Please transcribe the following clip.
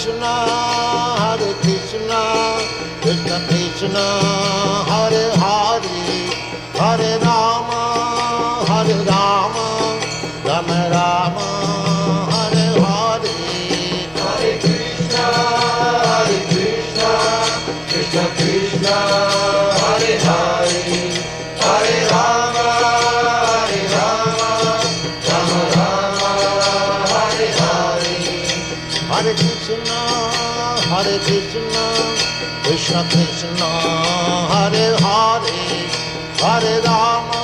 Krishna, Hare Krishna, Krishna Krishna, Hare Hare, Hare Rama, Rama Rama, Hare Hare. Hare Krishna, Krishna Krishna, Hare Hare, Hare Rama, Rama Rama, Hare Hare. Hare Krishna, Krishna Krishna, Hare Hare, Hare Rama,